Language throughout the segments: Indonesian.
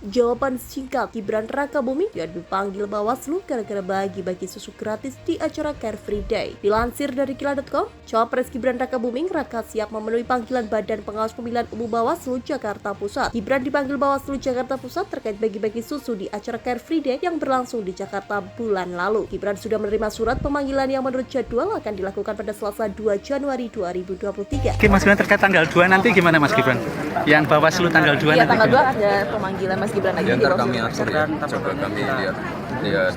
Jawaban singkat Gibran Rakabuming yang dipanggil Bawaslu gara-gara bagi-bagi susu gratis di acara Car Free Day. Dilansir dari Kila.com, Cawapres Gibran Rakabuming Raka siap memenuhi panggilan Badan Pengawas Pemilihan Umum Bawaslu Jakarta Pusat. Gibran dipanggil Bawaslu Jakarta Pusat terkait bagi-bagi susu di acara Car Free Day yang berlangsung di Jakarta bulan lalu. Gibran sudah menerima surat pemanggilan yang menurut jadwal akan dilakukan pada Selasa 2 Januari 2023. Oke, Mas Gibran, terkait tanggal 2 nanti gimana Mas Gibran? Yang Bawaslu tanggal 2 Iya, nanti tanggal 2 gimana? ada pemanggilan Mas Gibran lagi Ya, di ntar Bawaslu. kami atur ya, coba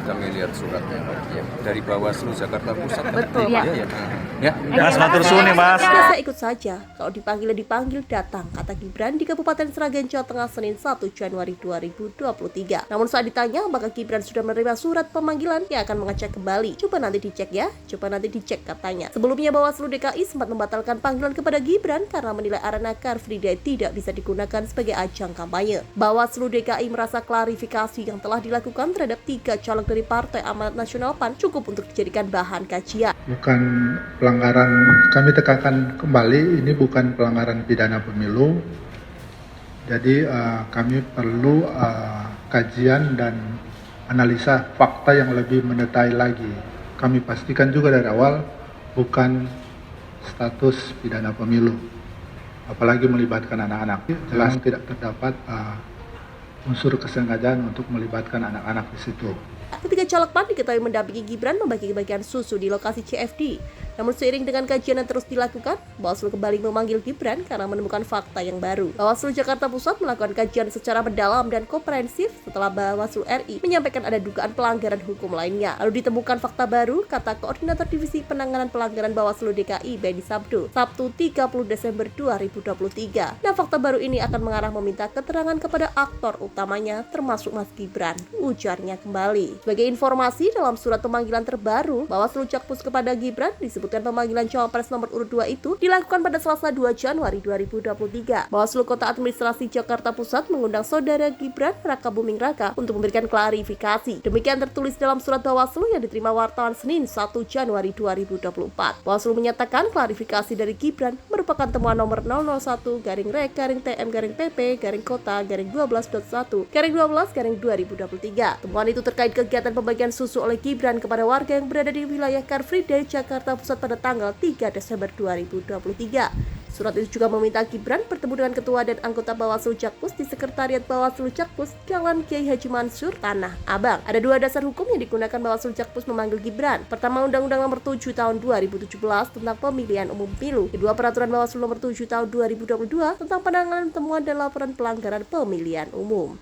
kami lihat suratnya ya. Dari Bawaslu Jakarta Pusat. Betul. Ya. Ya, Mas matur suwun ya, Mas. Ya, saya ikut saja. Kalau dipanggil datang, kata Gibran di Kabupaten Sragen, Jawa Tengah, Senin 1 Januari 2023. Namun saat ditanya apakah Gibran sudah menerima surat pemanggilan, ia akan mengecek kembali. Coba nanti dicek ya, katanya. Sebelumnya Bawaslu DKI sempat membatalkan panggilan kepada Gibran karena menilai arena Car Free Day tidak bisa digunakan sebagai ajang kampanye. Bawaslu DKI merasa klarifikasi yang telah dilakukan terhadap 3 caleg dari Partai Amanat Nasional PAN cukup untuk dijadikan bahan kajian. Bukan pelanggaran, kami tekankan kembali, ini bukan pelanggaran pidana pemilu. Jadi kami perlu kajian dan analisa fakta yang lebih mendetail lagi. Kami pastikan juga dari awal bukan status pidana pemilu, apalagi melibatkan anak-anak. Jelas tidak terdapat unsur kesengajaan untuk melibatkan anak-anak di situ. Ketiga caleg PAN diketahui mendampingi Gibran membagi-bagian susu di lokasi CFD. Namun seiring dengan kajian yang terus dilakukan, Bawaslu kembali memanggil Gibran karena menemukan fakta yang baru. Bawaslu Jakarta Pusat melakukan kajian secara mendalam dan komprehensif setelah Bawaslu RI menyampaikan ada dugaan pelanggaran hukum lainnya. Lalu ditemukan fakta baru, kata Koordinator Divisi Penanganan Pelanggaran Bawaslu DKI, Benny Sabdo, Sabtu 30 Desember 2023. Nah, fakta baru ini akan mengarah meminta keterangan kepada aktor utamanya, termasuk Mas Gibran, ujarnya kembali. Sebagai informasi, dalam surat pemanggilan terbaru, Bawaslu Jakpus kepada Gibran disebutkan pemanggilan Cawapres nomor urut 2 itu dilakukan pada Selasa 2 Januari 2023. Bawaslu Kota Administrasi Jakarta Pusat mengundang saudara Gibran Rakabuming Raka untuk memberikan klarifikasi. Demikian tertulis dalam surat Bawaslu yang diterima wartawan Senin 1 Januari 2024. Bawaslu menyatakan klarifikasi dari Gibran merupakan temuan nomor 001-TM-TP-Kota-12.1-12-2023. Temuan itu terkait kegiatan pembagian susu oleh Gibran kepada warga yang berada di wilayah Car Free Day Jakarta Pusat pada tanggal 3 Desember 2023. Surat itu juga meminta Gibran bertemu dengan ketua dan anggota Bawaslu Jakpus di Sekretariat Bawaslu Jakpus, Jalan Kiai Haji Mansur, Tanah Abang. Ada 2 dasar hukum yang digunakan Bawaslu Jakpus memanggil Gibran. Pertama, Undang-Undang Nomor 7 Tahun 2017 tentang Pemilihan Umum Pemilu. Kedua, Peraturan Bawaslu Nomor 7 Tahun 2022 tentang penanganan temuan dan laporan pelanggaran pemilihan umum.